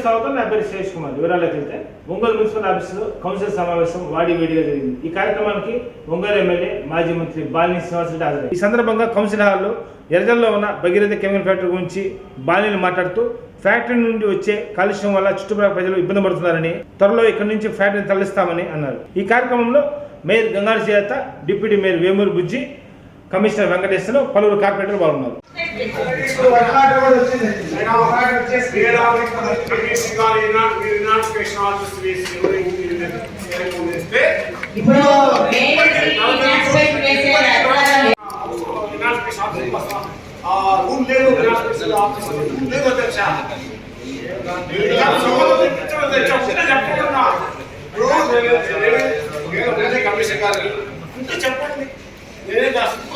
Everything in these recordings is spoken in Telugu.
స్వాగతం. నా పేరు శ్రేష్ కుమార్. వివరాల్లోకి వెళ్తే ఒంగోలు మున్సిపల్ ఆఫీసులో కౌన్సిల్ సమావేశం వాడివేడిగా జరిగింది. ఈ కార్యక్రమానికి ఒంగోలు ఎమ్మెల్యే మాజీ మంత్రి బాలినేని శ్రీనివాసరెడ్డి హాజరయ్యారు. ఈ సందర్భంగా కౌన్సిల్ హాల్లో ఎర్రజల్లో ఉన్న భగీరథ కెమికల్ ఫ్యాక్టరీ గురించి బాలినేని మాట్లాడుతూ ఫ్యాక్టరీ నుండి వచ్చే కాలుష్యం వల్ల చుట్టుపక్కల ప్రజలు ఇబ్బంది పడుతున్నారని, త్వరలో ఇక్కడి నుంచి ఫ్యాక్టరీని తరలిస్తామని అన్నారు. ఈ కార్యక్రమంలో మేయర్ గంగారు చేత, డిప్యూటీ మేయర్ వేమూరు బుజ్జి, కమిషనర్ వెంకటేశ్వర, పలువురు కార్పొరేటర్లు పాల్గొన్నారు. చెప్పండి,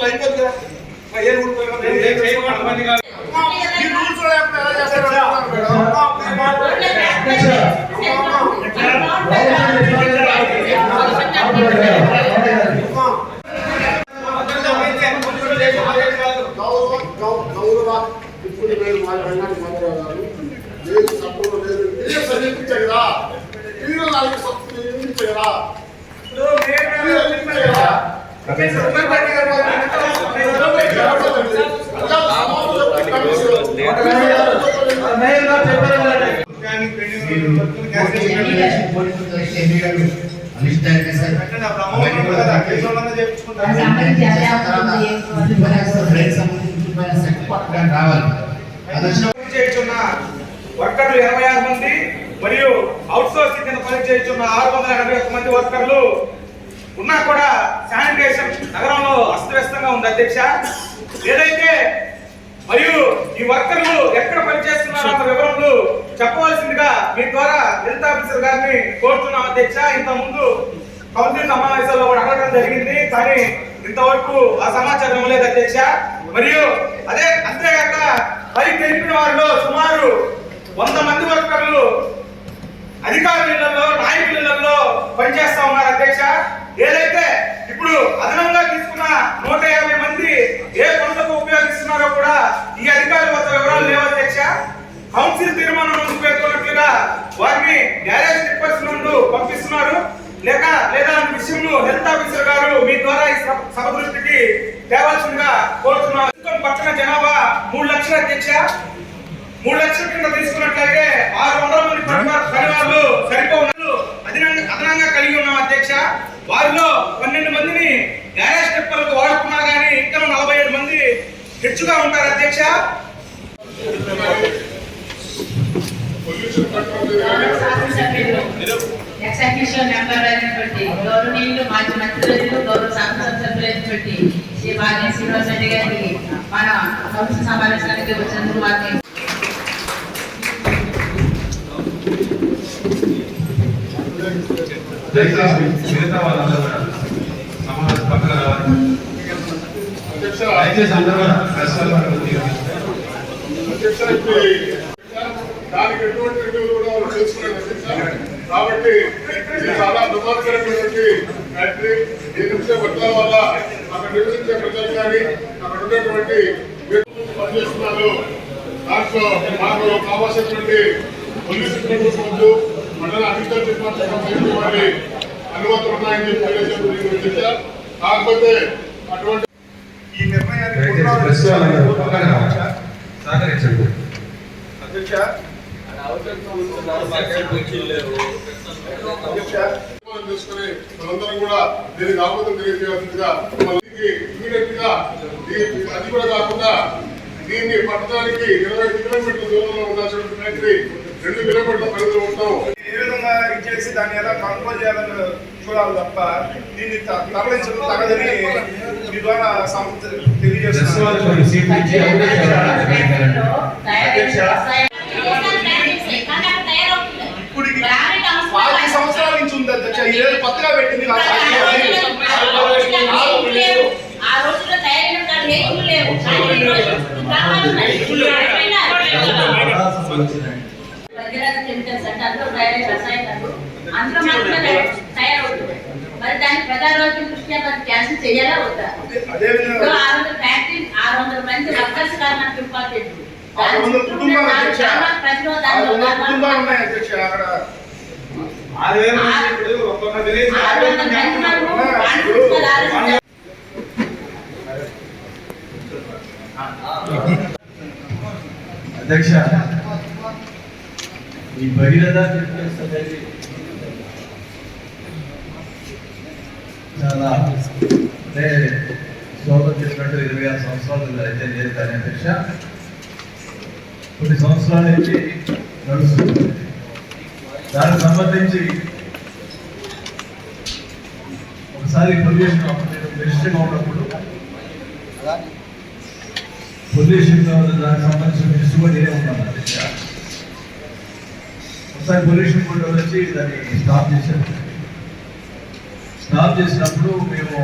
అయిపోతుంది. వర్కర్లు 26 మంది మరియు అవుట్సోర్సింగ్ కింద పనిచేస్తున్న 681 మంది వర్కర్లు ఉన్నా కూడా శానిటేషన్ నగరంలో అస్తవ్యస్తంగా ఉంది అధ్యక్ష. ఏదైతే మరియు ఈ వర్కర్లు ఎక్కడ పనిచేస్తున్నారో అన్న వివరాలు చెప్పవలసిందిగా మీ ద్వారా హెల్త్ ఆఫీసర్ గారిని కోరుతున్నాం అధ్యక్ష. ఇంత ముందు కౌన్సిల్ సమావేశాల్లో కూడా అడగడం జరిగింది, కానీ ఇంతవరకు ఆ సమాచారం ఇవ్వలేదు అధ్యక్ష. మరియు అంతేగాక పైకి తెలిపిన వారిలో సుమారు 100 మంది వర్కర్లు అధికారుల ఇళ్లలో, నాయకుల ఇళ్లలో పనిచేస్తా ఉన్నారు అధ్యక్ష. ఏదైతే ఇప్పుడు అదనంగా తీసుకున్న 150 మంది ఏ పనులకు ఉపయోగిస్తున్నారో కూడా ఈ అధికారుల వద్ద వివరాలు లేవు అధ్యక్ష. కౌన్సిల్ తీర్మానం ముందు పేర్కొన్నట్లుగా వారిని గ్యారేజ్ టిప్పర్స్ నుండి పంపిస్తున్నారు లేదా అనే విషయంలో హెల్త్ ఆఫీసర్ గారు మీ ద్వారా ఈ సభ దృష్టికి తేవాల్సిందిగా కోరుతున్నాం. పట్టణ జనాభా 3 లక్షల అధ్యక్ష. 3 లక్షల కింద తీసుకున్నట్లయితే 600 మంది పనివారులు సరిపోయినట్లు అదనంగా కలిగి ఉన్నాం అధ్యక్ష. వారిలో 12 మందిని గ్యారేజ్ టిప్పర్లకు వాడుకున్నా కానీ ఇంకా 47 మంది హెచ్చుగా ఉంటారు అధ్యక్ష. ఎగ్జిక్యూటివ్ మెంబర్ అయినటువంటి గౌరవనీయులు మాజీ మంత్రులు, గౌరవ శాసనసభ్యులైనటువంటి శ్రీ బాలినేని శ్రీనివాసరెడ్డి గారికి మన కౌన్సిల్ సమావేశానికి వచ్చినందుకు వారిని దానికి ఎటువంటి రివ్యూలు కూడా వాళ్ళు చేసుకున్నారు కాబట్టి ఇది చాలా దుర్మార్గమైనటువంటి ఫ్యాక్టరీ. ఈ నిమిషం వర్గాల వల్ల అక్కడ నివసించే ప్రజలు కానీ అక్కడ ఉన్నటువంటి పనిచేస్తున్నారు. దాంట్లో మాకు కావాల్సినటువంటి పోలీస్ డిపార్ట్మెంట్, మండల అగ్రికల్చర్ డిపార్ట్మెంట్ వారి అనుమతులు ఉన్నాయని చెప్పి తెలియజేశారు. కాకపోతే అటువంటి ఈ నిర్ణయాన్ని అధ్యక్ష తీసుకుని మనందరం కూడా దీనికి ఆమోదం తెలియజేయాల్సిందిగా ఇమీడియట్ గా అది కూడా కాకుండా దీన్ని పట్టణానికి 25 కిలోమీటర్ల దూరంలో ఉండాల్సిన ఫ్యాక్టరీ 2 కిలోమీటర్ల పరిధిలో ఉంటాం. ఏ విధంగా ఇచ్చేసి దాన్ని ఎలా కంట్రోల్ చేయాలని చూడాలి తప్ప దీన్ని తరలించడం తగదని మీ ద్వారా తెలియజేస్తున్నారు. ఇప్పుడు 40 సంవత్సరాల నుంచి ఉంది అధ్యక్ష. ఈ రోజు కొత్తగా పెట్టింది. మరి దాని ప్రజారోగ్యం దృష్ట్యా మరి క్యాన్సిల్ చేయాలా వద్దా? 600 మంది వర్కర్స్ కారణం ఇంపార్టెంట్. 600 కుటుంబాలు అధ్యక్ష, 600 కుటుంబాలు ఉన్నాయి అధ్యక్ష. అక్కడ 6000 నుంచి ఇప్పుడు ఒక్కొక్క విలేజ్ అధ్యక్ష, ఈ భగీరథ ఫిట్నెస్ అనేది చాలా అంటే సోదరు చెప్పినట్టు 26 సంవత్సరాలు అయితే లేదు కానీ అధ్యక్ష కొన్ని సంవత్సరాల నుంచి నడుస్తుంది. దానికి సంబంధించి ఒకసారి పొల్యూషన్ మినిస్టర్గా ఉన్నప్పుడు పొల్యూషన్ దానికి సంబంధించిన మినిస్టర్ కూడా నేనే ఉన్నాను అధ్యక్ష. ఒకసారి పొల్యూషన్ కూడా వచ్చి దాన్ని స్టాప్ చేశారు. స్టాప్ చేసినప్పుడు మేము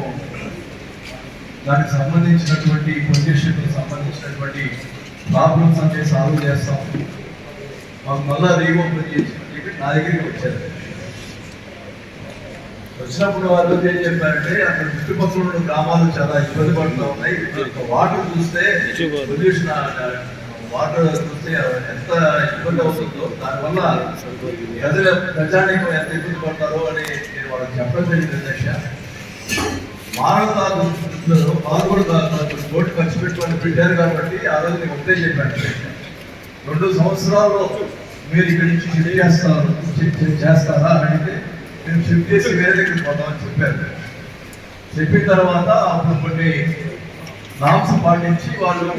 దానికి సంబంధించినటువంటి పొల్యూషన్కి సంబంధించినటువంటి ప్రాబ్లమ్స్ అంటే సాల్వ్ చేస్తాం, మాకు మళ్ళా రీఓపెన్ చేసి నా దగ్గరికి వచ్చారు. వచ్చినప్పుడు వాళ్ళు ఏం చెప్పారంటే అక్కడ చుట్టుపక్కల ఉన్న గ్రామాలు చాలా ఇబ్బంది పడుతూ ఉన్నాయి, వాటర్ చూస్తే పొల్యూషన్ వాటర్ చూస్తే ఎంత ఇబ్బంది అవుతుందో దానివల్ల ప్రజానికి ఎంత ఇబ్బంది పడతారో అని నేను వాళ్ళకి చెప్పడం జరిగింది అధ్యక్ష. మానవతా దృష్టిలో వాళ్ళు కూడా కోటి ఖర్చు పెట్టుకొని పెట్టారు కాబట్టి ఆ రోజు నేను ఒకటే చెప్పాను అధ్యక్ష, 2 సంవత్సరాల్లో మీరు ఇక్కడి నుంచి షిఫ్ట్ చేస్తారా అని అంటే మేము షిఫ్ట్ చేసి వేరే దగ్గరికి పోతామని చెప్పారు. చెప్పిన తర్వాత అప్పుడు కొన్ని నామ్స్ పాటించి వాళ్ళు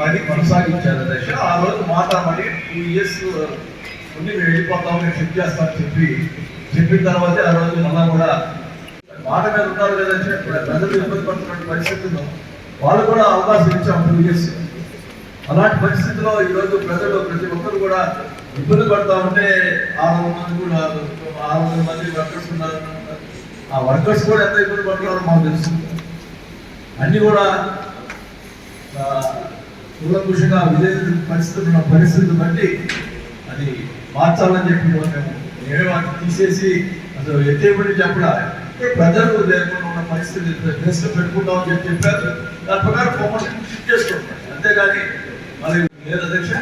అది కొనసాగించారు దశ. ఆ రోజు మాట్లాడమని 2 years ఉండి మేము వెళ్ళిపోతాము, మేము షిఫ్ట్ చేస్తామని చెప్పిన తర్వాతే ఆ రోజు మళ్ళా కూడా మాట మీద ఉన్నారు కదా, ప్రజలు ఇబ్బంది పడుతున్న పరిస్థితుల్లో వాళ్ళు కూడా అవకాశం ఇచ్చాం 2 years. అలాంటి పరిస్థితుల్లో ఈరోజు ప్రజలు ప్రతి ఒక్కరు కూడా ఇబ్బంది పడతా ఉంటే 600 మంది వర్కర్స్ ఉన్నారు. ఆ వర్కర్స్ కూడా ఎంత ఇబ్బంది పడుతున్నారో మాకు తెలుసు. అన్ని కూడా కూలంకుషంగా విలేజ్ పరిస్థితులు బట్టి అది మార్చాలని చెప్పి మేమే వాటిని తీసేసి అసలు ఎత్తేపడి చెప్పడా ప్రజలు లేకుండా ఉన్న పరిస్థితి దృష్టిలో పెట్టుకుంటామని చెప్పారు. దాని ప్రకారం మమ్మల్ని షిఫ్ట్ చేసుకుంటాం, అంతేగాని మరి లేదు అధ్యక్ష.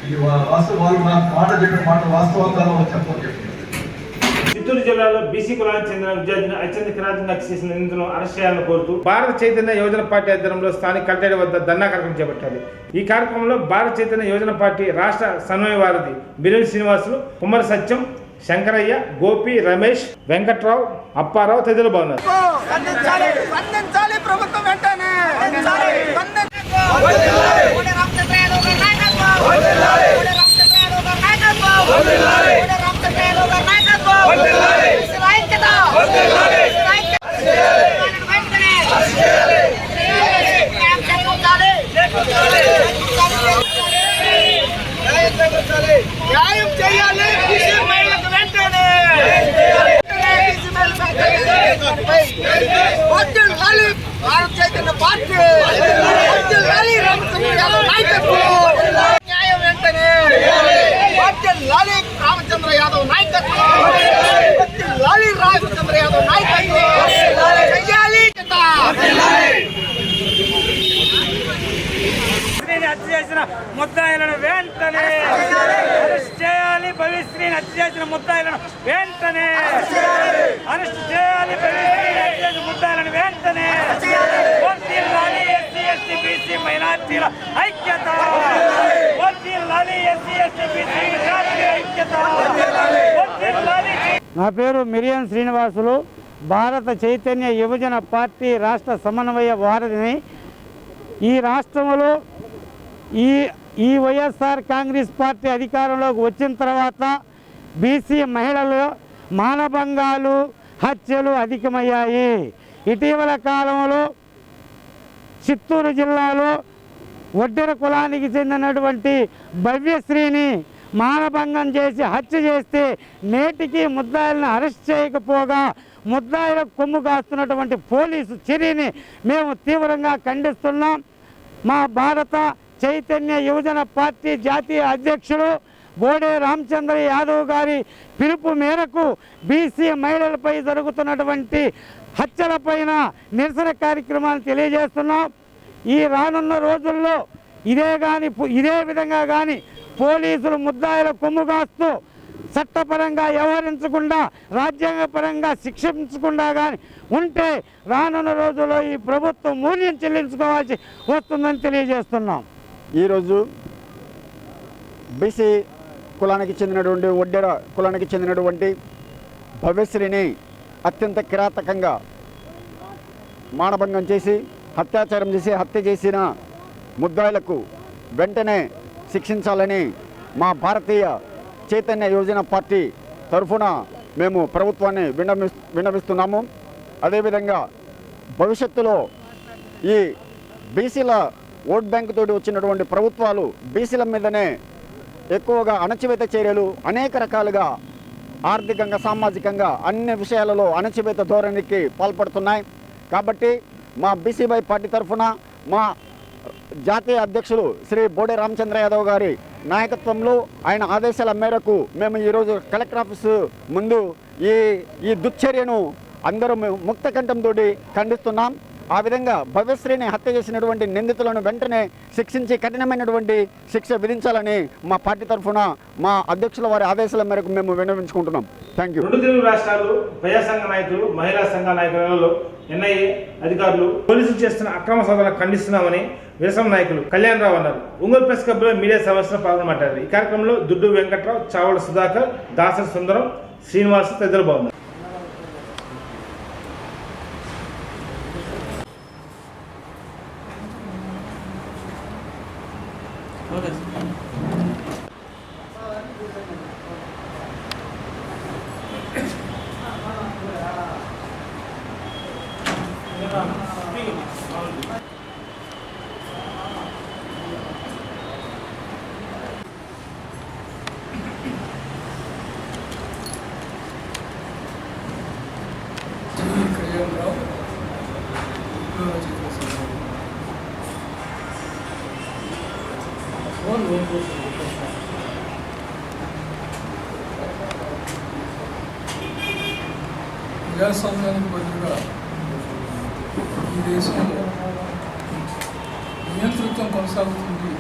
ఈ వాస్తవ వాళ్ళు నాకు మాట చెప్పిన మాట వాస్తవంగా చెప్పని చెప్పారు. చిత్తూరు జిల్లాలో బీసీ కులానికి చెందిన విద్యార్థిని అత్యంత కిరాతకంగా చేసిన నిందితులను అరెస్ట్ చేయాలని కోరుతూ భారత చైతన్య యువజన పార్టీ ఆధ్వర్యంలో స్థానిక కలెక్టరేట్ వద్ద ధర్నా కార్యక్రమం చేపట్టారు. ఈ కార్యక్రమంలో భారత చైతన్య యువజన పార్టీ రాష్ట్ర సమన్వయవాది బిరెల్ శ్రీనివాసులు, కుమ్మరి సత్యం, శంకరయ్య, గోపి, రమేష్, వెంకట్రావు, అప్పారావు తదితరులు బాగున్నారు. న్యాయం చేయాలి బీసీ మహిళలకు వెంటనే. వర్ధిల్లాలి భారత చైతన్య పార్టీ, వర్ధిల్లాలి రామచంద్ర యాదవ్ నాయకత్వం. న్యాయం వెంటనే వర్ధిల్లాలి రామచంద్ర యాదవ్ నాయకత్వం, వర్ధిల్లాలి రామచంద్ర యాదవ్ నాయకత్వం చేయాలి. హత్య చేసిన ముద్దాయిలను వెంటనే అరెస్ట్ చేయాలి. భవిష్యత్తుని హత్య చేసిన ముద్దాయిలను వెంటనే అరెస్ట్ చేయాలి. భవిష్యత్తుని హత్య చేసిన ముద్దాయిలను వెంటనే వర్ధిల్లాలి ఎస్సీ ఎస్టీ బీసీ మైనార్టీల ఐక్యత, వర్ధిల్లాలి ఎస్సీ ఎస్టీ బీసీ మైనార్టీల ఐక్యత, వర్ధిల్లాలి. నా పేరు మిరియన్ శ్రీనివాసులు, భారత చైతన్య యువజన పార్టీ రాష్ట్ర సమన్వయ వారధిని. ఈ రాష్ట్రంలో ఈ వైఎస్ఆర్ కాంగ్రెస్ పార్టీ అధికారంలోకి వచ్చిన తర్వాత బీసీ మహిళలు మానభంగాలు, హత్యలు అధికమయ్యాయి. ఇటీవల కాలంలో చిత్తూరు జిల్లాలో ఒడ్డెర కులానికి చెందినటువంటి భవ్యశ్రీని మానభంగం చేసి హత్య చేస్తే నేటికి ముద్దాయిలను అరెస్ట్ చేయకపోగా ముద్దాయిల కొమ్ము కాస్తున్నటువంటి పోలీసు చర్యని మేము తీవ్రంగా ఖండిస్తున్నాం. మా భారత చైతన్య యువజన పార్టీ జాతీయ అధ్యక్షుడు బోడే రామచంద్ర యాదవ్ గారి పిలుపు మేరకు బీసీ మహిళలపై జరుగుతున్నటువంటి హత్యలపైన నిరసన కార్యక్రమాన్ని తెలియజేస్తున్నాం. ఈ రానున్న రోజుల్లో ఇదే విధంగా కానీ పోలీసులు ముద్దాయిల కొమ్ము కాస్తూ చట్టపరంగా వ్యవహరించకుండా రాజ్యాంగపరంగా శిక్షించకుండా కానీ ఉంటే రానున్న రోజుల్లో ఈ ప్రభుత్వం మూల్యం చెల్లించుకోవాల్సి వస్తుందని తెలియజేస్తున్నాం. ఈరోజు బీసీ కులానికి చెందినటువంటి ఒడ్డెర కులానికి చెందినటువంటి భవ్యశ్రీని అత్యంత కిరాతకంగా మానభంగం చేసి అత్యాచారం చేసి హత్య చేసిన ముద్దాయిలకు వెంటనే శిక్షించాలని మా భారతీయ చైతన్య యోజన పార్టీ తరఫున మేము ప్రభుత్వాన్ని విన్నవిస్తున్నాము. అదేవిధంగా భవిష్యత్తులో ఈ బీసీల ఓట్ బ్యాంక్ తోటి వచ్చినటువంటి ప్రభుత్వాలు బీసీల మీదనే ఎక్కువగా అణచివేత చర్యలు అనేక రకాలుగా ఆర్థికంగా సామాజికంగా అన్ని విషయాలలో అణచివేత ధోరణికి పాల్పడుతున్నాయి. కాబట్టి మా బీసీవై పార్టీ తరఫున మా జాతీయ అధ్యక్షులు శ్రీ బోడే రామచంద్ర యాదవ్ గారి నాయకత్వంలో ఆయన ఆదేశాల మేరకు మేము ఈరోజు కలెక్టర్ ఆఫీసు ముందు ఈ దుశ్చర్యను అందరూ ముక్త కంఠంతో ఖండిస్తున్నాం. ఆ విధంగా భవ్యశ్రీని హత్య చేసినటువంటి నిందితులను వెంటనే శిక్షించి కఠినమైనటువంటి శిక్ష విధించాలని మా పార్టీ తరఫున మా అధ్యక్షుల వారి ఆదేశాల మేరకు మేము విన్నవించుకుంటున్నాం. Thank you. 2 తెలుగు రాష్ట్రాలు ప్రజా సంఘ నాయకులు మహిళా సంఘ నాయకులలో ఎన్ఐఏ అధికారులు పోలీసులు చేస్తున్న అక్రమ సాధనలు ఖండిస్తున్నామని విరసం నాయకులు కళ్యాణ్ రావు అన్నారు. ఒంగోలు ప్రెస్ క్లబ్లో మీడియా సమావేశంలో పాల్గొనబడ్డారు. ఈ కార్యక్రమంలో దుడ్డు వెంకట్రావు, చావల సుధాకర్, దాసరి సుందరం, శ్రీనివాస్ తదితరులు బాగున్నారు. ప్రజాస్వామ్యానికి బదులుగా ఈ దేశంలో నియంతృత్వం కొనసాగుతుంది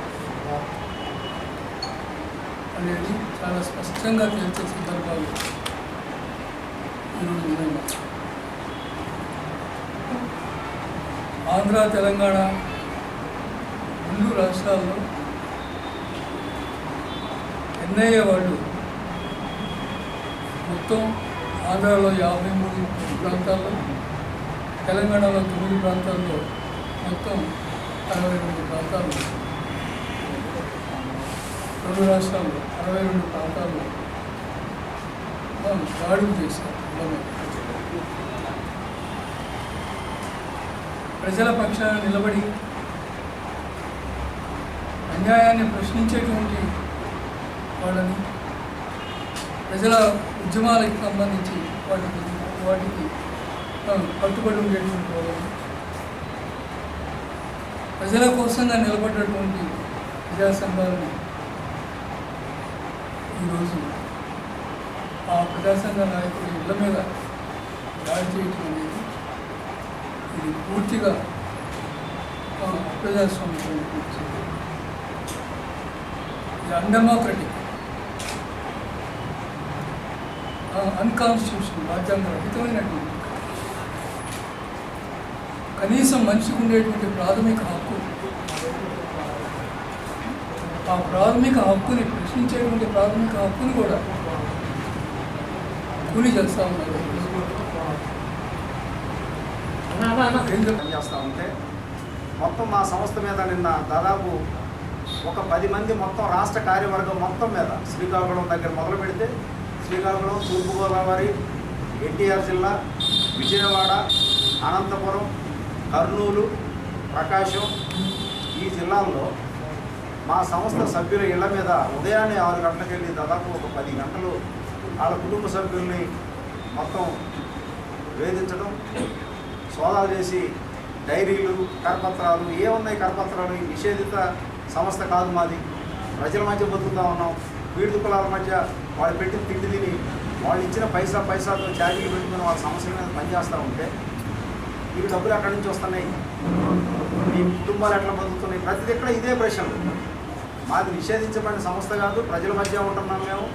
అనేది చాలా స్పష్టంగా తేల్చే సందర్భాలు ఈరోజు ఉన్నాయి. ఆంధ్ర, తెలంగాణ 2 రాష్ట్రాల్లో ఎన్ఐఏ వాళ్ళు మొత్తం ఆంధ్రాలో 53 ప్రాంతాల్లో, తెలంగాణలో 9 ప్రాంతాల్లో మొత్తం 62 ప్రాంతాలు, 2 రాష్ట్రాల్లో 62 ప్రాంతాల్లో దాడులు చేశారు. ప్రజల పక్షాన నిలబడి అన్యాయాన్ని ప్రశ్నించేటువంటి వాళ్ళని, ప్రజల ఉద్యమాలకు సంబంధించి వాటికి కట్టుబడి ఉండేటువంటి వాళ్ళని, ప్రజల కోసంగా నిలబడ్డటువంటి ప్రజా సంఘాలని ఈరోజు ఆ ప్రజాసంఘ నాయకుల ఇళ్ల మీద దాడి చేయటం అనేది ఇది పూర్తిగా అప్రజాస్వామ్యం, ఇది అన్డెమోక్రటిక్, అన్కాన్స్టిట్యూషన్, రాజ్యాంగ రహితమైనటువంటి, కనీసం మనిషికి ఉండేటువంటి ప్రాథమిక హక్కు, ఆ ప్రాథమిక హక్కుని ప్రశ్నించేటువంటి ప్రాథమిక హక్కుని కూడా కూలి చేస్తూ ఉన్నారు. పనిచేస్తూ ఉంటే మొత్తం మా సంస్థ మీద నిన్న దాదాపు ఒక 10 మంది మొత్తం రాష్ట్ర కార్యవర్గం మొత్తం మీద శ్రీకాకుళం దగ్గర మొదలు పెడితే శ్రీకాకుళం, తూర్పుగోదావరి, ఎన్టీఆర్ జిల్లా, విజయవాడ, అనంతపురం, కర్నూలు, ప్రకాశం ఈ జిల్లాల్లో మా సంస్థ సభ్యుల ఇళ్ల మీద ఉదయాన్నే 6 గంటలకు వెళ్ళి దాదాపు ఒక 10 గంటలు వాళ్ళ కుటుంబ సభ్యుల్ని మొత్తం వేధించడం, సోదాలు చేసి డైరీలు, కరపత్రాలు ఏమున్నాయి, కరపత్రాలు ఈ నిషేధిత సంస్థ కాదు మాది, ప్రజల మధ్య బతుకుతూ ఉన్నాం, వీడి కులాల మధ్య వాళ్ళు పెట్టిన తిండి తిని వాళ్ళు ఇచ్చిన పైసాతో ఛార్జీలు పెట్టుకుని వాళ్ళ సమస్యల మీద పనిచేస్తూ ఉంటే ఇవి డబ్బులు అక్కడి నుంచి వస్తున్నాయి. మీ కుటుంబాలు ఎట్లా బతుకుతున్నాయి, ప్రతి ఎక్కడ ఇదే ప్రశ్నలు. మాది నిషేధించబడిన సంస్థ కాదు, ప్రజల మధ్య ఉంటున్నాం మేము,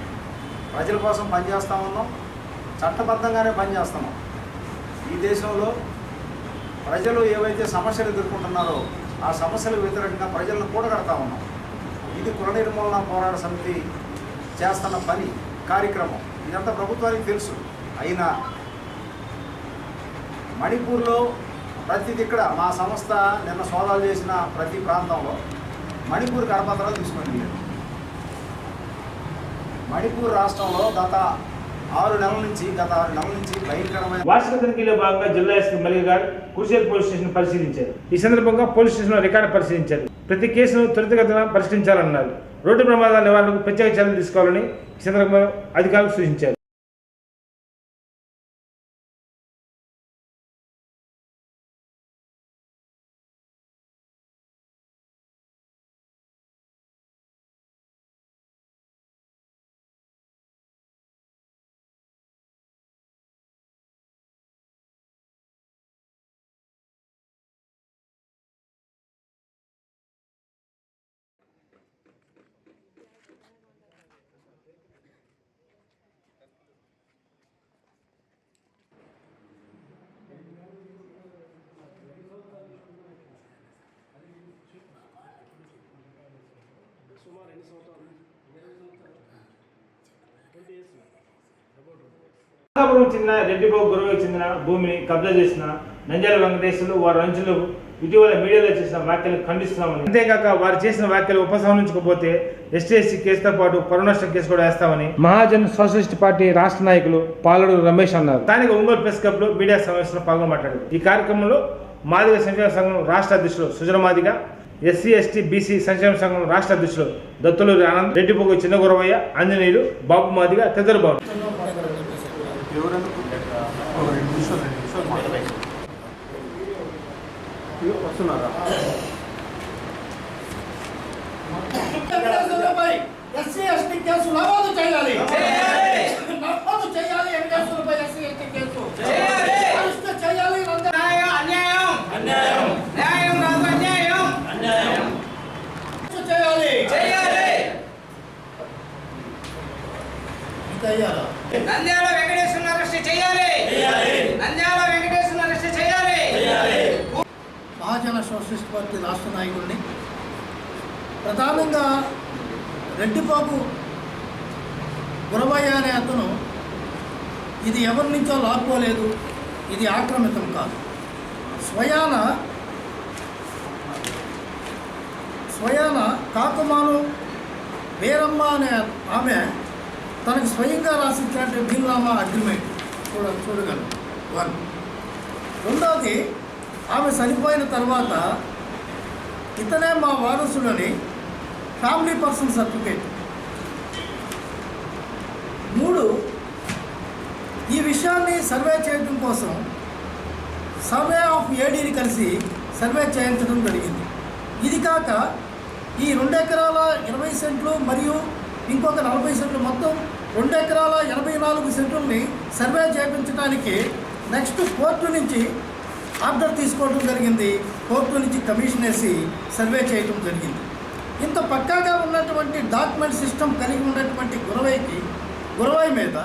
ప్రజల కోసం పనిచేస్తూ ఉన్నాం, చట్టబద్ధంగానే పనిచేస్తున్నాం. ఈ దేశంలో ప్రజలు ఏవైతే సమస్యలు ఎదుర్కొంటున్నారో ఆ సమస్యలకు వ్యతిరేకంగా ప్రజలను కూడగడతా ఉన్నాం. ఇది కుల నిర్మూలన పోరాట సమితి చేస్తున్న పని కార్యక్రమం. ఇదంతా ప్రభుత్వానికి తెలుసు. అయినా మణిపూర్లో ప్రతి ఇక్కడ మా సంస్థ నిన్న సోదాలు చేసిన ప్రతి ప్రాంతంలో మణిపూర్ కరపత్రాలు తీసుకొని మణిపూర్ రాష్ట్రంలో గత 6 నెలల నుంచి భయంకరమైన వార్షిక తనిఖీలో భాగంగా జిల్లా ఎస్పీ మల్లిక్ గారు కుర్చేరు పోలీస్ స్టేషన్ పరిశీలించారు. ఈ సందర్భంగా పోలీస్ స్టేషన్లో రికార్డు పరిశీలించారు. ప్రతి కేసును త్వరితగతిన పరిష్కరించాలన్నారు. రోడ్డు ప్రమాదాల నివారణకు ప్రత్యేక చర్యలు తీసుకోవాలని ఈ సందర్భంగా అధికారులకు సూచించారు. నాగాపురం చెందిన రెడ్డిబాబు గురువుకి చెందిన భూమిని కబ్జా చేసిన నంద్యాల వెంకటేశ్వర్లు వారి అంచులు ఇటీవల మీడియాలో చేసిన వ్యాఖ్యలు ఖండిస్తున్నామని, అంతేకాక వారు చేసిన వ్యాఖ్యలు ఉపసంహరించకపోతే ఎస్టీ కేసుతో పాటు పరునష్టం కేసు కూడా వేస్తామని మహాజన్ సోషలిస్ట్ పార్టీ రాష్ట్ర నాయకులు పాలడు రమేష్ అన్నారు. స్థానిక ఒంగోలు ప్రెస్ క్లబ్ లో మీడియా సమావేశంలో పాల్గొని మాట్లాడారు. ఈ కార్యక్రమంలో మాదిగ సంక్షేమ సంఘం రాష్ట్ర అధ్యక్షులు సుజన మాదిగ, ఎస్సీ ఎస్టీ బీసీ సంక్షేమ సంఘం రాష్ట్ర అధ్యక్షులు దత్తులూరి ఆనంద్, రెడ్డిపోగు చిన్న గురవయ్య, ఆంజనేయులు, బాబు మాదిగ తదితరులు బాగున్నారు. ఎస్సీ ఎస్టీ కేసు నమోదు చేయాలి. నమోదు చేయాలి. వెంకటేశ్వరులపై ఎస్సీ ఎస్టీ కేసు అరెస్ట్ చేయాలి. అన్యాయం అన్యాయం న్యాయం కాదు అన్యాయం అన్యాయం చేయాలి చేయాలి. నంద్యాల వెంకటేశ్వరుని అరెస్ట్ చేయాలి. నంద్యాల వెంకటేశ్వరుని అరెస్ట్ చేయాలి. మహాజన సోషలిస్ట్ పార్టీ రాష్ట్ర నాయకుడిని ప్రధానంగా రెడ్డిబాబు గురవయ్య అనే అతను ఇది ఎవరి నుంచో లాక్కోలేదు, ఇది ఆక్రమితం కాదు. స్వయాన కాకుమాను వీరమ్మ అనే ఆమె తనకు స్వయంగా రాసిచ్చినట్టు వీలునామా అగ్రిమెంట్ చూడగలను. 1. రెండవది, ఆమె చనిపోయిన తర్వాత ఇతనే మా వారసులని ఫ్యామిలీ పర్సన్ సర్టిఫికేట్. 3. ఈ విషయాన్ని సర్వే చేయడం కోసం సర్వే ఆఫ్ ఏడీని కలిసి సర్వే చేయించడం జరిగింది. ఇది కాక ఈ 2 ఎకరాల 20 సెంట్లు మరియు ఇంకొక 40 సెంట్లు మొత్తం 2 ఎకరాల 84 సెంట్లని సర్వే చేయించడానికి నెక్స్ట్ కోర్టు నుంచి ఆర్డర్ తీసుకోవడం జరిగింది. కోర్టు నుంచి కమిషన్ వేసి సర్వే చేయడం జరిగింది. ఇంత పక్కాగా ఉన్నటువంటి డాక్యుమెంట్ సిస్టమ్ కలిగి ఉన్నటువంటి గురవయ్య మీద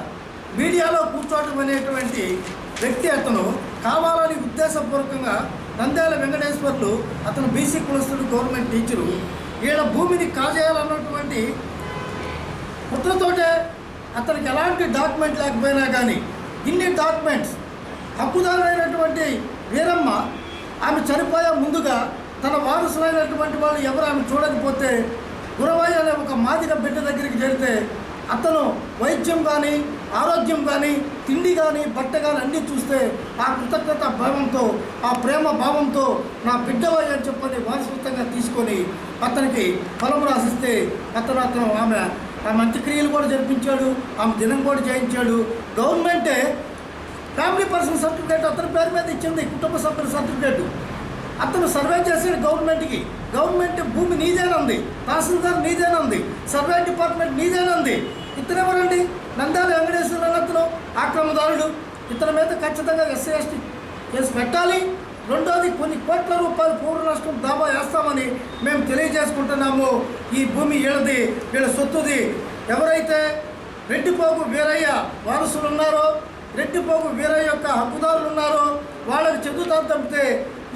మీడియాలో కూర్చోవడం అనేటువంటి వ్యక్తి అతను కావాలని ఉద్దేశపూర్వకంగా నంద్యాల వెంకటేశ్వర్లు అతను బీసీ కులస్తుడు, గవర్నమెంట్ టీచరు, వీళ్ళ భూమిని కాజేయాలన్నటువంటి కుట్రతోటే అతనికి ఎలాంటి డాక్యుమెంట్ లేకపోయినా కానీ ఇన్ని డాక్యుమెంట్స్ హక్కుదారులైనటువంటి వీరమ్మ ఆమె చనిపోయే ముందుగా తన వారసులైనటువంటి వాళ్ళు ఎవరు ఆమె చూడకపోతే గురవయ్య అనే ఒక మాదిగ బిడ్డ దగ్గరికి చేరితే అతను వైద్యం కానీ ఆరోగ్యం కానీ తిండి కానీ బట్ట కానీ అన్నీ చూస్తే ఆ కృతజ్ఞత భావంతో ఆ ప్రేమ భావంతో నా బిడ్డవయ్య అని చెప్పని వారసత్వంగా తీసుకొని అతనికి ఫలం రాసిస్తే ఆమె అంత్యక్రియలు కూడా జరిపించాడు, ఆమె దినం కూడా చేయించాడు. గవర్నమెంటే ఫ్యామిలీ పర్సన్ సర్టిఫికేట్ అతని పేరు మీద ఇచ్చింది, కుటుంబ సభ్యుల సర్టిఫికేట్. అతను సర్వే చేసాడు గవర్నమెంట్కి. గవర్నమెంట్ భూమి నీదేనంది, తహసీల్దార్ నీదేనంది, సర్వే డిపార్ట్మెంట్ నీదేనంది. ఇతనెవరండి? నంద్యాల వెంకటేశ్వర అతను ఆక్రమదారుడు. ఇతని మీద ఖచ్చితంగా ఎస్సీ ఎస్టీ కేసు పెట్టాలి. రెండోది కొన్ని కోట్ల రూపాయలు పౌర నష్టం దావా వేస్తామని మేము తెలియజేసుకుంటున్నాము. ఈ భూమి వీళ్ళది, వీళ్ళ సొత్తుది. ఎవరైతే రెడ్డిపోగు వీరయ్య వారసులు ఉన్నారో, రెడ్డిపోగు వీరయ్య యొక్క హక్కుదారులు ఉన్నారో వాళ్ళకి చెందుతారు తప్పితే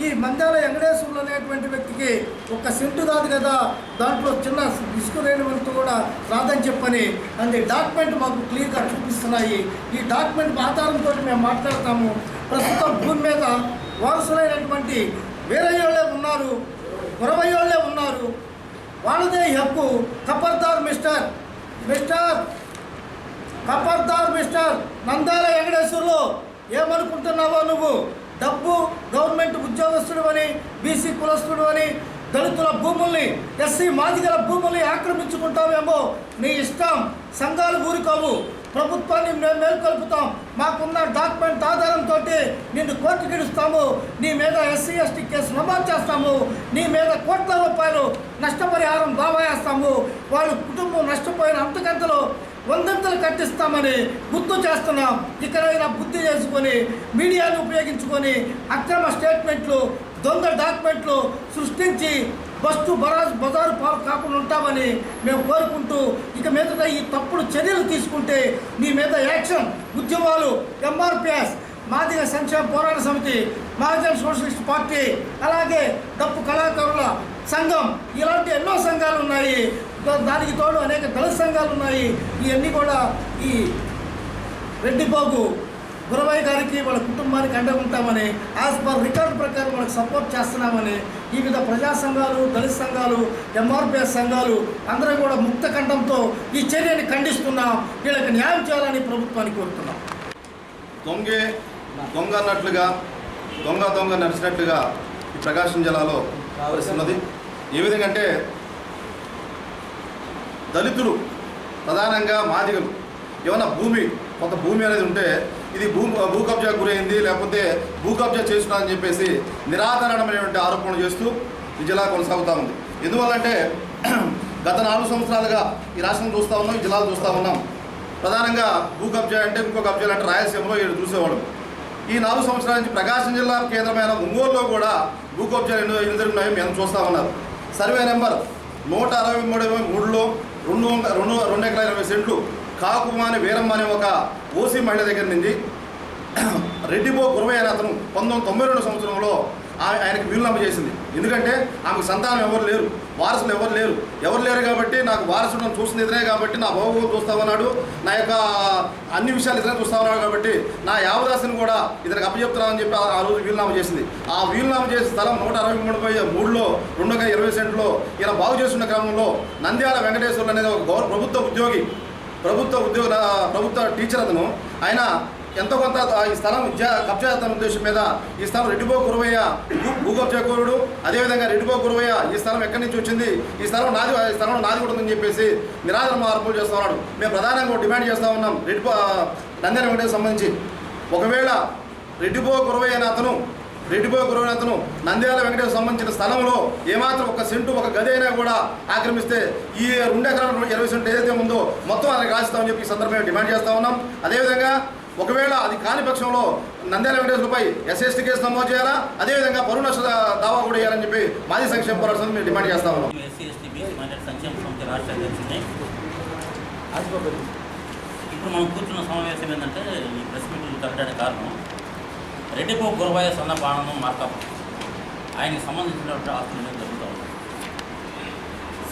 ఈ మందాల వెంకటేశ్వరులు అనేటువంటి వ్యక్తికి ఒక సెంటు కాదు కదా, దాంట్లో చిన్న ఇసుక రేణువంతు కూడా రాదని చెప్పని అంది డాక్యుమెంట్ మాకు క్లియర్గా చూపిస్తున్నాయి. ఈ డాక్యుమెంట్ ఆధారంతో మేము మాట్లాడతాము. ప్రస్తుతం భూమి మీద వారసులైనటువంటి వీరయ్యోళ్ళే ఉన్నారు, గురవయ్యోళ్ళే ఉన్నారు. వాళ్ళదే ఈ హక్కు. ఖబర్దార్ మిస్టర్ నందాల వెంకటేశ్వర్లు, ఏమనుకుంటున్నావో నువ్వు? డబ్బు, గవర్నమెంట్ ఉద్యోగస్తుడు అని, బీసీ కులస్తుడు అని దళితుల భూముల్ని, ఎస్సీ మాదిగల భూముల్ని ఆక్రమించుకుంటావేమో నీ ఇష్టం. సంఘాలు ఊరుకోవు, ప్రభుత్వాన్ని మేము మేల్కొల్పుతాం. మాకున్న డాక్యుమెంట్ ఆధారంతో నిన్ను కోర్టుకి ఇడుస్తాము. నీ మీద ఎస్సీ ఎస్టీ కేసు నమోదు చేస్తాము. నీ మీద కోట్ల రూపాయలు నష్టపరిహారం దావా వేస్తాము. వాళ్ళ కుటుంబం నష్టపోయిన అంతకంతలో 100 కట్టిస్తామని గుర్తు చేస్తున్నాం. ఇకనైనా బుద్ధి చేసుకొని మీడియాను ఉపయోగించుకొని అక్రమ స్టేట్మెంట్లు, దొంగ డాక్యుమెంట్లు సృష్టించి బజారు పాలు కాకుండా ఉంటామని మేము కోరుకుంటూ, ఇక మీదట ఈ తప్పుడు చర్యలు తీసుకుంటే నీ మీద యాక్షన్. ఉద్యమాలు, ఎంఆర్పిఎస్, మాదిగ సంక్షేమ పోరాట సమితి, మహాజన్ సోషలిస్ట్ పార్టీ, అలాగే డప్పు కళాకారుల సంఘం, ఇలాంటి ఎన్నో సంఘాలు ఉన్నాయి. దానికి తోడు అనేక దళిత సంఘాలు ఉన్నాయి. ఇవన్నీ కూడా ఈ రెడ్డిపోగు గురవయ్య గారికి, వాళ్ళ కుటుంబానికి అండగుంటామని, యాజ్ పర్ రికార్డు ప్రకారం వాళ్ళకి సపోర్ట్ చేస్తున్నామని వివిధ ప్రజా సంఘాలు, దళిత సంఘాలు, ఎంఆర్పిఎస్ సంఘాలు అందరూ కూడా ముక్త కంఠంతో ఈ చర్యని ఖండిస్తున్నాం. వీళ్ళకి న్యాయం చేయాలని ప్రభుత్వాన్ని కోరుతున్నాం. దొంగ అన్నట్లుగా దొంగ నడిచినట్లుగా ఈ ప్రకాశం జిల్లాలో వస్తున్నది. ఏ విధంగా అంటే దళితులు, ప్రధానంగా మాదిగలు, ఏమన్నా కొంత భూమి అనేది ఉంటే ఇది భూ కబ్జా గురైంది, లేకపోతే భూ కబ్జా చేస్తున్నారని చెప్పేసి నిరాధారణమైనటువంటి ఆరోపణలు చేస్తూ ఈ జిల్లా కొనసాగుతూ ఉంది. ఎందువల్లంటే గత 4 సంవత్సరాలుగా ఈ రాష్ట్రం చూస్తూ ఉన్నాం, ఈ జిల్లాలు చూస్తూ ఉన్నాం. ప్రధానంగా భూ కబ్జా అంటే ఇంకో కబ్జాలు అంటే రాయలసీమలో ఇక్కడ చూసేవాడు. ఈ 4 సంవత్సరాల నుంచి ప్రకాశం జిల్లా కేంద్రమైన ఒంగోలులో కూడా భూ కబ్జాలు ఎన్ని జరుగుతున్నాయో మేము చూస్తూ ఉన్నారు. సర్వే నెంబర్ 163లో 2 ఎకరాల 20 సెంట్లు కాకుమాని వీరమ్మ అనే ఒక ఓసీ మహిళ దగ్గర నుంచి రెడ్డిపో గురవయ్య అనే అతను 1992 సంవత్సరంలో ఆయనకి వీలునామా చేసింది. ఎందుకంటే ఆమెకు సంతానం ఎవరు లేరు, వారసులు ఎవరు లేరు కాబట్టి నాకు వారసులను చూస్తుంది ఇతనే కాబట్టి నా భోగం చూస్తామన్నాడు, నా యొక్క అన్ని విషయాలు ఇతనే చూస్తామన్నాడు కాబట్టి నా యావదాసిని కూడా ఇతనికి అప్పచెప్తున్నామని చెప్పి ఆ రోజు వీలునామా చేసింది. ఆ వీలునామా చేసే స్థలం 163/3లో 220 సెంట్లో ఇలా బాగు చేస్తున్న క్రమంలో నంద్యాల వెంకటేశ్వర్లు అనేది ఒక ప్రభుత్వ టీచర్ అతను. ఆయన ఎంతో కొంత ఈ స్థలం కబ్జా చేస్తున్న ఉద్దేశం మీద ఈ స్థలం రెడ్డిపో గురవయ్య భూ కబ్జా కోరుడు, అదేవిధంగా రెడ్డిపో గురవయ్య ఈ స్థలం ఎక్కడి నుంచి వచ్చింది, ఈ స్థలంలో నాది కూడా ఉందని చెప్పేసి నిరాధారణ ఆరోపణలు చేస్తూ ఉన్నాడు. మేము ప్రధానంగా డిమాండ్ చేస్తూ ఉన్నాం నంద్యాల వెంకటేశ్వర సంబంధించి, ఒకవేళ రెడ్డిపో గురవయ్య అనే అతను నంద్యాల వెంకటేశ్వర సంబంధించిన స్థలంలో ఏమాత్రం 1 సెంటు 1 గది అయినా కూడా ఆక్రమిస్తే ఈ 2 ఎకరాల 20 సెంట్లు ఏదైతే ఉందో మొత్తం ఆయనకు రాసిస్తామని చెప్పి ఈ సందర్భంగా డిమాండ్ చేస్తూ ఉన్నాం. అదేవిధంగా ఒకవేళ అది కాని పక్షంలో నంద్యాల వెంకటేశ్వర్లపై ఎస్ఎస్టీ కేసు నమోదు చేయాలా, అదేవిధంగా పరువు నష్ట దావా కూడా చేయాలని చెప్పి మాజీ సంక్షేమ పోరాట సమితి మేము డిమాండ్ చేస్తా ఉన్నాం. సంక్షేమ సమితి రాష్ట్ర అధ్యక్షుడిని. ఇప్పుడు మనం కూర్చున్న సమావేశం ఏంటంటే ఈ ప్రెస్ మీట్లు కట్టడానికి కారణం రెడ్డిపో గురవయ్య సన్నపానం మార్కప్ ఆయనకి సంబంధించినటువంటి ఆస్తులు జరుగుతూ ఉన్నాయి.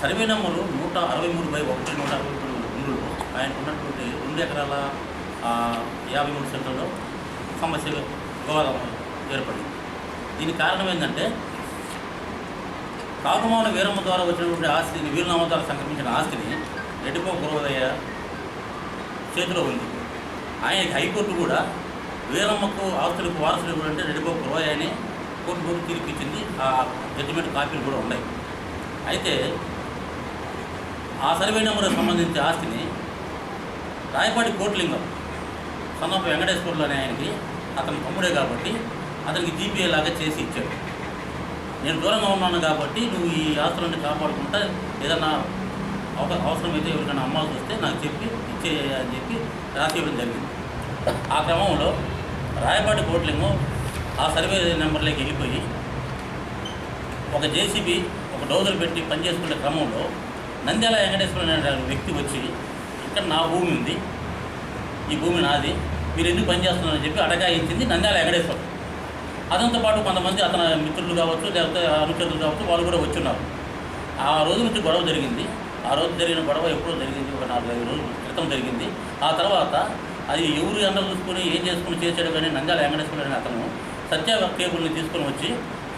సర్వే నెంబరు 163/1 163 ఆయనకు ఉన్నటువంటి 2 ఎకరాల 53 సెంట్లలో సమస్య వివాదం ఏర్పడింది. దీనికి కారణం ఏంటంటే కాకుమాన వీరమ్మ ద్వారా వచ్చినటువంటి ఆస్తిని, వీరునామా ద్వారా సంక్రమించిన ఆస్తిని రెడ్డిపో గురవయ్య చేతిలో ఉంది. ఆయనకి హైకోర్టు కూడా వీరమ్మకు ఆస్తులకు వారసులు ఇవ్వాలంటే రెడ్డిపో గురవయ్య అని కోర్టు తీర్పిచ్చింది. ఆ జడ్జిమెంట్ కాపీలు కూడా ఉన్నాయి. అయితే ఆ సర్వే నెంబర్కి సంబంధించి ఆస్తిని రాయపాటి కోట్లింగం సన్నపు వెంకటేశ్వర్లు అనే ఆయనకి, అతని తమ్ముడే కాబట్టి అతనికి జీపీఏ లాగా చేసి ఇచ్చాడు. నేను దూరంగా ఉన్నాను కాబట్టి నువ్వు ఈ ఆస్తులను కాపాడుకుంటా ఏదన్నా అవసరమైతే ఎవరికైనా అమ్మాల్సి వస్తే నాకు చెప్పి ఇచ్చే అని చెప్పి రాసి ఇవ్వడం జరిగింది. ఆ క్రమంలో రాయపాటి కోట్లింగం ఆ సర్వే నెంబర్లోకి వెళ్ళిపోయి ఒక జేసీబీ ఒక డోజర్ పెట్టి పనిచేసుకునే క్రమంలో నంద్యాల వెంకటేశ్వర అనే వ్యక్తి వచ్చి ఇక్కడ నా భూమి ఉంది, ఈ భూమి నాది, మీరు ఎందుకు పనిచేస్తున్నారని చెప్పి అడగాయించింది నంద్యాల వెంకటేశ్వరం. అదంతో పాటు కొంతమంది అతని మిత్రులు కావచ్చు, లేకపోతే అనుచరులు కావచ్చు, వాళ్ళు కూడా వచ్చున్నారు. ఆ రోజు నుంచి గొడవ జరిగింది. ఆ రోజు జరిగిన గొడవ ఎప్పుడో జరిగింది, ఒక 4-5 రోజుల క్రితం జరిగింది. ఆ తర్వాత అది ఎవరు ఎండ చూసుకొని ఏం చేసుకుని చేసాడు కానీ నంద్యాల వెంకటేశ్వర అనే అతను సత్య కేబుల్ని తీసుకొని వచ్చి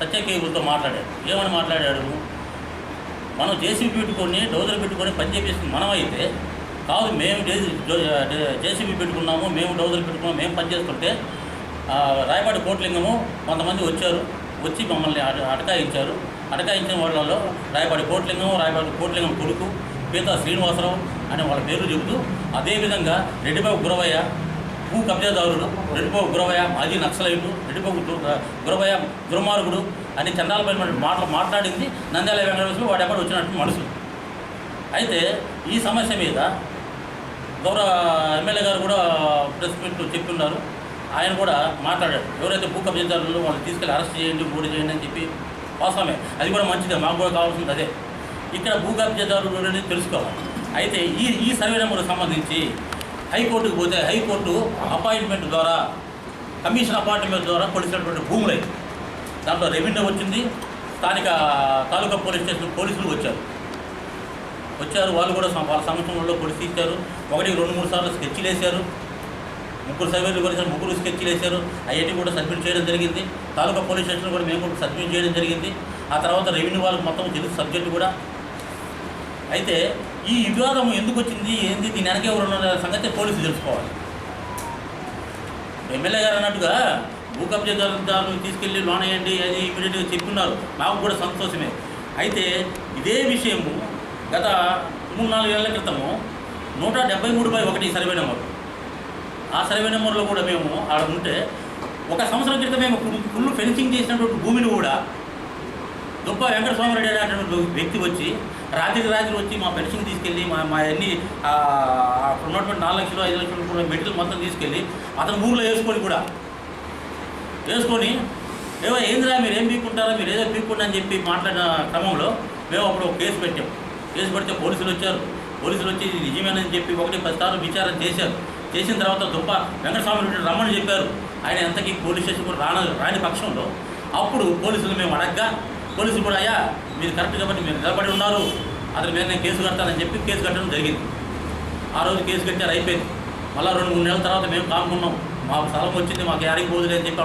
సత్య కేబుల్తో మాట్లాడాడు. ఏమని మాట్లాడాడు? మనం జేసీబీ పెట్టుకొని డోజర్ పెట్టుకొని పని చేపిస్తుంది మనం అయితే కాదు, మేము జేసీబీ పెట్టుకున్నాము, మేము డోజర్ పెట్టుకున్నాము, మేము పని చేస్తుంటే రాయపాటి కోట్లింగము కొంతమంది వచ్చి మమ్మల్ని అటకాయించారు. అటకాయించిన వాళ్ళలో రాయపాటి కోట్లింగం కొడుకు పీతా శ్రీనివాసరావు అనే వాళ్ళ పేర్లు చెబుతూ, అదేవిధంగా రెడ్డిబాబు గురవయ్య భూ కబ్జాదారుడు, రెడ్డిబాబు గురవయ్య మాజీ నక్సలైటు, రెడ్డిబాబు గురవయ్య దుర్మార్గుడు అని చందాలపై మాట్లాడింది నంద్యాల వెంకటేశ్వర వాడు ఎక్కడ వచ్చినట్టు మనసు. అయితే ఈ సమస్య మీద గౌరవ ఎమ్మెల్యే గారు కూడా ప్రెస్ మీట్ చెప్తున్నారు. ఆయన కూడా మాట్లాడాడు. ఎవరైతే భూ కబ్జాదారులు వాళ్ళని తీసుకెళ్ళి అరెస్ట్ చేయండి, బోడి చేయండి అని చెప్పి వాస్తవమే, అది కూడా మంచిదే, మాకు కూడా కావాల్సింది అదే. ఇక్కడ భూ కబ్జాదారులు అనేది తెలుసుకోవాలి. అయితే ఈ సర్వే నెంబర్కి సంబంధించి హైకోర్టుకు పోతే హైకోర్టు అపాయింట్మెంట్ ద్వారా, కమిషన్ అపాయింట్మెంట్ ద్వారా కొలిసినటువంటి భూములై దాంట్లో రెవెన్యూ వచ్చింది, స్థానిక తాలూకా పోలీస్ స్టేషన్ పోలీసులు వచ్చారు. వాళ్ళు కూడా వాళ్ళ సంవత్సరంలో కొలిసి ఇచ్చారు. 1-2-3 సార్లు స్కెచ్లు వేశారు. 3 సర్వేలు కొలిసారు, 3 స్కెచ్లు వేశారు. అవన్నీ కూడా సబ్మిట్ చేయడం జరిగింది. తాలూకా పోలీస్ స్టేషన్ కూడా మేము కూడా సబ్మిట్ చేయడం జరిగింది. ఆ తర్వాత రెవెన్యూ వాళ్ళకి మొత్తం తెలుసు సబ్జెక్టు కూడా. అయితే ఈ వివాదం ఎందుకు వచ్చింది, ఏంది, దీని వెనక ఎవరు ఉన్న సంగతి పోలీసులు తెలుసుకోవాలి. ఎమ్మెల్యే గారు అన్నట్టుగా భూ కబ్జాదారులను తీసుకెళ్ళి లోన్ వేయండి అని ఇమీడియట్గా చెప్పున్నారు. మాకు కూడా సంతోషమే. అయితే ఇదే విషయము గత 3-4 ఏళ్ల క్రితము 173/1 సర్వే నెంబర్, ఆ సర్వే నెంబర్లో కూడా మేము ఆడ ఉంటే 1 సంవత్సరం క్రితం మేము ఫుల్ ఫెన్సింగ్ చేసినటువంటి భూమిని కూడా దుబ్బ వెంకటస్వామిరెడ్డి అనేటువంటి వ్యక్తి వచ్చి రాత్రి వచ్చి మా పెన్షన్ తీసుకెళ్ళి మా అన్ని ఉన్నటువంటి 4 లక్షలు 5 లక్షలు కూడా మెటీరియల్ మొత్తం తీసుకెళ్ళి అతను ఊళ్ళో వేసుకొని ఏందిరా మీరు ఏం పీక్కుంటారో, మీరు ఏదో పీక్కుంటా అని చెప్పి మాట్లాడిన క్రమంలో మేము అప్పుడు ఒక కేసు పెట్టాం. కేసు పెడితే పోలీసులు వచ్చి నిజమేనని చెప్పి 1-10 సార్లు విచారణ చేశారు. చేసిన తర్వాత దుబ్బ వెంకటస్వామిరెడ్డి రమ్మని చెప్పారు. ఆయన ఎంతకీ పోలీస్ స్టేషన్ కూడా రాని పక్షంలో అప్పుడు పోలీసులు మేము అడగ్గా పోలీసులు కూడా అయ్యా మీరు కరెక్ట్ కాబట్టి మీరు నిలబడి ఉన్నారు, అతని మీద నేను కేసు కడతానని చెప్పి కేసు కట్టడం జరిగింది. ఆ రోజు కేసు కట్టారు, అయిపోయింది. మళ్ళీ 2-3 నెలల తర్వాత మేము కానుకున్నాం, మాకు స్థలం వచ్చింది, మాకు యాడికి పోదులే అని చెప్పి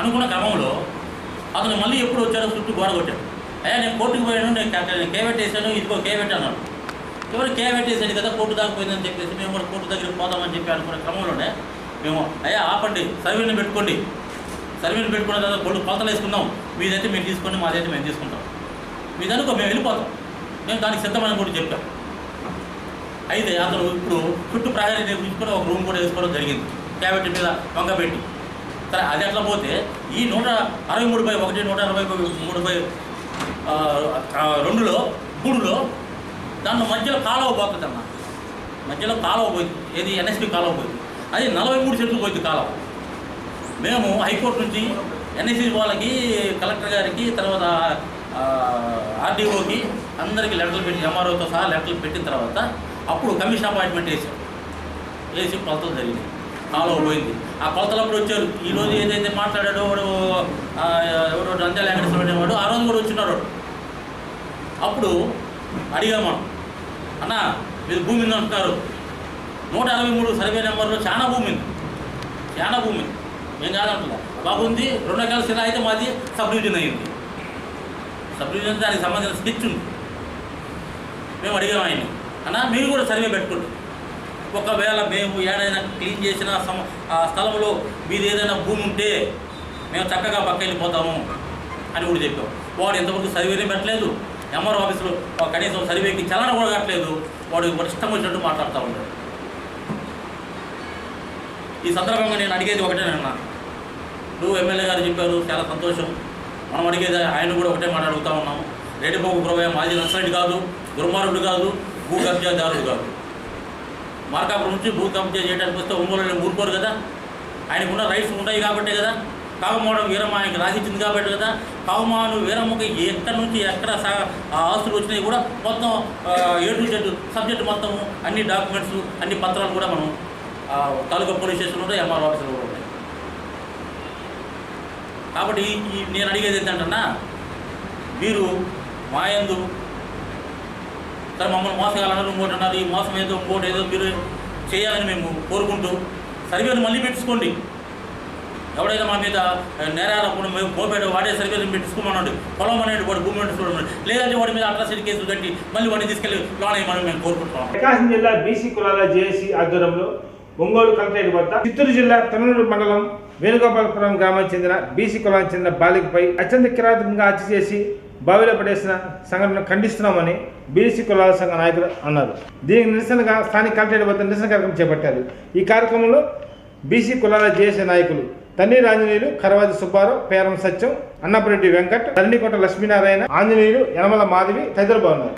అనుకున్న క్రమంలో అతను మళ్ళీ ఎప్పుడు వచ్చాడో చుట్టూ గోడ కొట్టాడు. అయ్యా నేను కోర్టుకు పోయాను, నేను కేవెట్ వేసాను, ఇదిగో కేవెట్ అన్నాడు. ఎవరు కేవెట్ వేసాడు కదా, కోర్టు దాకా పోయిందని చెప్పేసి మేము కూడా కోర్టు దగ్గరికి పోదామని చెప్పి అనుకున్న క్రమంలోనే మేము అయ్యా ఆపండి, సర్వేని పెట్టుకున్న తర్వాత కొలతలు వేసుకుందాం, మీదైతే మేము తీసుకోండి, మాదైతే మేము తీసుకుంటాం, మీదనుకో మేము వెళ్ళిపోతాం, మేము దానికి సిద్ధమని కూడా చెప్పాం. అయితే అతను ఇప్పుడు చుట్టూ ప్రహరీ నిర్మించుకొని ఒక రూమ్ కూడా వేసుకోవడం జరిగింది, క్యాబెట్ మీద వంక పెట్టి. సరే అది ఎట్లా పోతే ఈ 163/1 163/2లో 3లో దాంట్లో మధ్యలో కాలువ పోతుంది అన్న, మధ్యలో కాలువ పోయింది, ఏది ఎన్ఎస్పి కాలువ పోయింది, అది 43 సెంట్లు పోయింది కాలువ. మేము హైకోర్టు నుంచి ఎన్ఎస్సి వాళ్ళకి, కలెక్టర్ గారికి, తర్వాత ఆర్డీఓకి అందరికీ లెటర్లు పెట్టి, ఎంఆర్ఓతో సహా లెటర్లు పెట్టిన తర్వాత అప్పుడు కమిషన్ అపాయింట్మెంట్ వేసి కొలతలు జరిగింది, కాలువ పోయింది. ఆ కొలతలప్పుడు వచ్చారు. ఈరోజు ఏదైతే మాట్లాడాడో ఎవరో నంద్యాల వెంకటేశ్వర అనేవాడు ఆ రోజు కూడా వచ్చినాడు. అప్పుడు అడిగాము మనం, అన్న మీరు భూమి ఉంది అంటున్నారు, 163 సర్వే నెంబర్లో చాలా భూమి ఉంది, మేము కాదంటున్నా, బాగుంది, 2 ఎకరాల స్థిర అయితే మాది సబ్ డివిజన్ అయింది, సబ్ డివిజన్ దానికి సంబంధించిన స్కెచ్ ఉంది. మేము అడిగాము ఆయన, అన్న మీరు కూడా సర్వే పెట్టుకోండి, ఒకవేళ మేము ఏదైనా క్లీన్ చేసిన ఆ స్థలంలో మీరు ఏదైనా భూమి ఉంటే మేము చక్కగా పక్క వెళ్ళిపోతాము అని కూడా చెప్పాం. వాడు ఎంతవరకు సర్వేనే పెట్టలేదు, ఎంఆర్ఓ ఆఫీసులో కనీసం సర్వేకి చలన కూడా కట్టలేదు, వాడు ఇష్టం వచ్చినట్టు మాట్లాడుతూ ఉంటాడు. ఈ సందర్భంగా నేను అడిగేది ఒకటేనన్నా, నువ్వు ఎమ్మెల్యే గారు చెప్పారు, చాలా సంతోషం. మనం అడిగేది ఆయన కూడా ఒకటే మాట అడుగుతూ ఉన్నాము. రెడ్డిబాబు గురవయ్య మాజీ నక్సలైట్ కాదు, దుర్మార్గుడు కాదు, భూ కబ్జాదారుడు కాదు. మార్కాపురం నుంచి భూ కబ్జా చేయడానికి వస్తే ఒంగోలు ఊరుకోరు కదా, ఆయనకున్న రైట్స్ ఉంటాయి కాబట్టే కదా కావుమాను వీరమ్మ ఆయనకి రాసిచ్చింది కాబట్టి కదా, కావుమాను వీరమ్మకి ఎక్కడి నుంచి ఎక్కడ ఆస్తులు వచ్చినాయి కూడా మొత్తం A to Z సబ్జెక్ట్ మొత్తం అన్ని డాక్యుమెంట్స్ అన్ని పత్రాలు కూడా మనం తాలూకా పోలీస్ స్టేషన్లో ఉంటాయి, MR ఆఫీసులో కూడా ఉంటాయి. కాబట్టి నేను అడిగేది ఏంటంటన్నా, మీరు మా యందు సరే మమ్మల్ని మోసగాలన్నారు, ఇంకోటి అన్నారు, ఈ మోసం ఏదో ఇంకోటి ఏదో మీరు చేయాలని మేము కోరుకుంటూ సర్వేలు మళ్ళీ పెట్టుకోండి. ఎవడైతే మా మీద నేరాలప్పుడు మేము పోపేట వాడే సర్వేలు పెట్టుకోమన్నాడు, పొలం అనేది వాడు భూమి చూడమన్నాడు, లేదంటే వాడి మీద అట్రాసిటీ కేసులు కట్టి మళ్ళీ వాడిని తీసుకెళ్ళి లోన్ అయ్యమని మేము కోరుకుంటున్నాం. ప్రకాశం జిల్లా బీసీ కులాల జేఏసీ ఆధ్వర్యంలో ఒంగోలు కలెక్టరేట్ వద్ద చిత్తూరు జిల్లా తనూరు మండలం వేణుగోపాలపురం గ్రామానికి చెందిన బీసీ కులానికి చెందిన బాలికపై అత్యంత కిరాతకంగా హత్య చేసి బావిలో పడేసిన సంఘటనను ఖండిస్తున్నామని బీసీ కులాల సంఘ నాయకులు అన్నారు. దీనికి నిరసనగా స్థానిక కలెక్టరేట్ వద్ద నిరసన కార్యక్రమం చేపట్టారు. ఈ కార్యక్రమంలో బీసీ కులాల జేఏసీ నాయకులు తన్నీరు ఆంజనేయులు, కరవాది సుబ్బారావు, పేరం సత్యం, అన్నపరెడ్డి వెంకట్, తరణికోట లక్ష్మీనారాయణ, ఆంజనేయులు, యనమల మాధవి తదితరులు బాగున్నారు.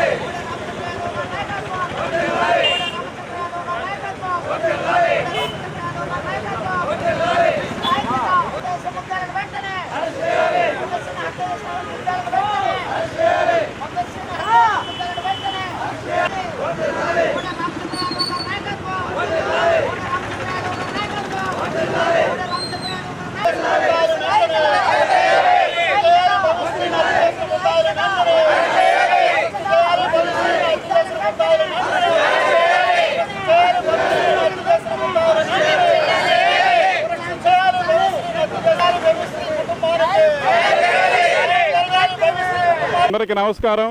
అందరికీ నమస్కారం.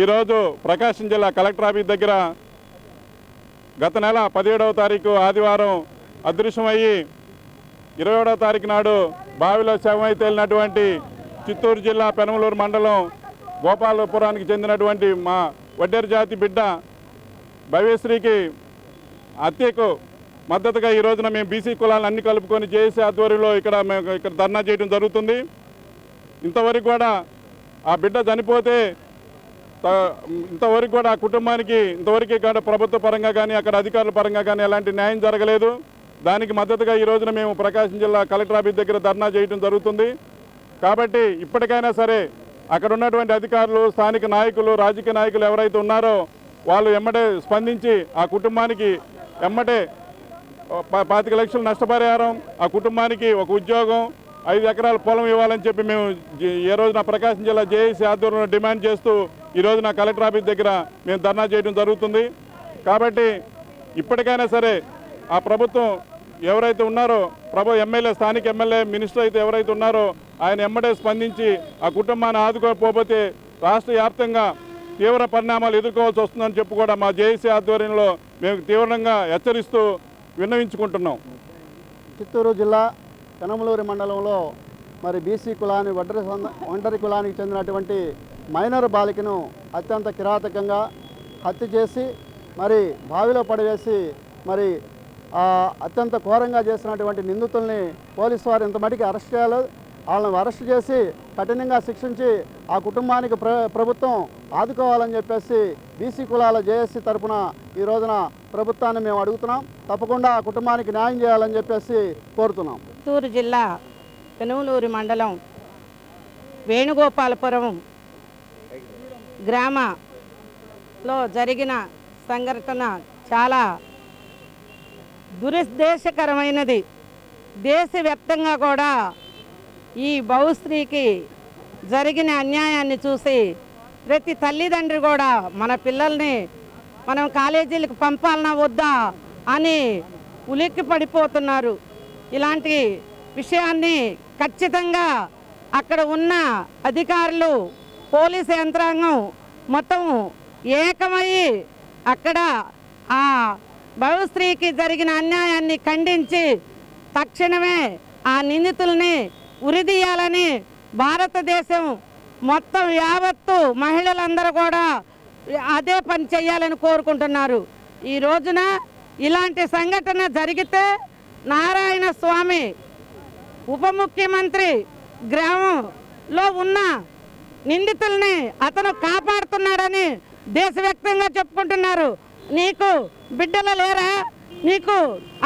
ఈరోజు ప్రకాశం జిల్లా కలెక్టర్ ఆఫీస్ దగ్గర గత నెల 17వ తారీఖు ఆదివారం అదృశ్యమయ్యి 27వ తారీఖు నాడు బావిలో శవమై తేలినటువంటి చిత్తూరు జిల్లా పెనమలూరు మండలం గోపాలపురానికి చెందినటువంటి మా వడ్డేరు జాతి బిడ్డ భవ్యశ్రీకి హత్యకు మద్దతుగా ఈ రోజున మేము బీసీ కులాలను అన్ని కలుపుకొని జేఏసీ ఆధ్వర్యంలో ఇక్కడ ధర్నా చేయడం జరుగుతుంది. ఇంతవరకు కూడా ఆ బిడ్డ చనిపోతే ఇంతవరకు కూడా ఆ కుటుంబానికి ఇంతవరకు కూడా ప్రభుత్వ పరంగా కానీ అక్కడ అధికారుల పరంగా కానీ ఎలాంటి న్యాయం జరగలేదు. దానికి మద్దతుగా ఈ రోజున మేము ప్రకాశం జిల్లా కలెక్టర్ ఆఫీస్ దగ్గర ధర్నా చేయడం జరుగుతుంది. కాబట్టి ఇప్పటికైనా సరే అక్కడ ఉన్నటువంటి అధికారులు, స్థానిక నాయకులు, రాజకీయ నాయకులు ఎవరైతే ఉన్నారో వాళ్ళు ఎమ్మటే స్పందించి ఆ కుటుంబానికి ఎమ్మటే 25 లక్షల నష్టపరిహారం, ఆ కుటుంబానికి ఒక ఉద్యోగం, 5 ఎకరాల పొలం ఇవ్వాలని చెప్పి మేము ఈ రోజున ప్రకాశం జిల్లా జేఏసీ ఆధ్వర్యంలో డిమాండ్ చేస్తూ ఈ రోజున కలెక్టర్ ఆఫీస్ దగ్గర మేము ధర్నా చేయడం జరుగుతుంది. కాబట్టి ఇప్పటికైనా సరే ఆ ప్రభుత్వం ఎవరైతే ఉన్నారో ఎమ్మెల్యే, స్థానిక ఎమ్మెల్యే, మినిస్టర్ అయితే ఎవరైతే ఉన్నారో ఆయన ఎమ్మటే స్పందించి ఆ కుటుంబాన్ని ఆదుకోకపోతే రాష్ట్ర వ్యాప్తంగా తీవ్ర పరిణామాలు ఎదుర్కోవాల్సి వస్తుందని చెప్పి కూడా మా జేఏసీ ఆధ్వర్యంలో మేము తీవ్రంగా హెచ్చరిస్తూ విన్నవించుకుంటున్నాం. చిత్తూరు జిల్లా పెనమలూరు మండలంలో మరి బీసీ కులాన్ని ఒంటరి కులానికి చెందినటువంటి మైనర్ బాలికను అత్యంత కిరాతకంగా హత్య చేసి మరి బావిలో పడవేసి మరి అత్యంత ఘోరంగా చేసినటువంటి నిందితుల్ని పోలీసు వారు ఇంత మటుకు అరెస్ట్ చేయాలి. వాళ్ళని అరెస్ట్ చేసి కఠినంగా శిక్షించి ఆ కుటుంబానికి ప్రభుత్వం ఆదుకోవాలని చెప్పేసి బీసీ కులాల జేఏసీ తరఫున ఈ రోజున ప్రభుత్వాన్ని మేము అడుగుతున్నాం. తప్పకుండా ఆ కుటుంబానికి న్యాయం చేయాలని చెప్పేసి కోరుతున్నాం. చిత్తూరు జిల్లా పెనుమలూరు మండలం వేణుగోపాలపురం గ్రామంలో జరిగిన సంఘటన చాలా దురుద్దేశకరమైనది. దేశవ్యాప్తంగా కూడా ఈ బహుస్త్రీకి జరిగిన అన్యాయాన్ని చూసి ప్రతి తల్లిదండ్రి కూడా మన పిల్లల్ని మనం కాలేజీలకు పంపాలన్నా వద్దా అని ఉలిక్కి పడిపోతున్నారు. ఇలాంటి విషయాన్ని ఖచ్చితంగా అక్కడ ఉన్న అధికారులు, పోలీసు యంత్రాంగం మొత్తం ఏకమయ్యి అక్కడ ఆ బహుస్త్రీకి జరిగిన అన్యాయాన్ని ఖండించి తక్షణమే ఆ నిందితుల్ని ఉరిదీయాలని భారతదేశం మొత్తం యావత్తు మహిళలందరూ కూడా అదే పని చేయాలని కోరుకుంటున్నారు. ఈ రోజున ఇలాంటి సంఘటన జరిగితే నారాయణ స్వామి ఉప ముఖ్యమంత్రి గ్రామంలో ఉన్న నిందితుల్ని అతను కాపాడుతున్నాడని దేశవ్యాప్తంగా చెప్పుకుంటున్నారు. నీకు బిడ్డలు లేరా? నీకు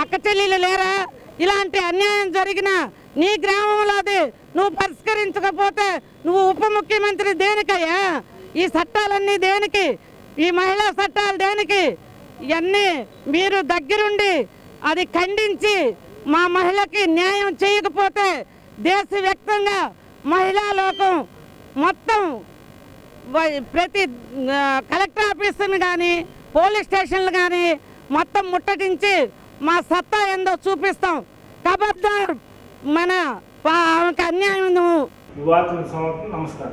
అక్క చెల్లెలు లేరా? ఇలాంటి అన్యాయం జరిగిన నీ గ్రామంలో అది నువ్వు పరిష్కరించకపోతే నువ్వు ఉప ముఖ్యమంత్రి దేనికయ్యా? ఈ చట్టాలన్నీ దేనికి? ఈ మహిళా చట్టాలు దేనికి? ఇవన్నీ మీరు దగ్గరుండి అది ఖండించి మా మహిళకి న్యాయం చేయకపోతే దేశవ్యాప్తంగా మహిళా లోకం మొత్తం ప్రతి కలెక్టర్ ఆఫీసుని కానీ పోలీస్ స్టేషన్లు కానీ మొత్తం ముట్టడించి మా సత్తా ఏందో చూపిస్తాం. ఖబర్దార్ మన అన్యాయం. వివాదం సమాప్తం. నమస్కారం.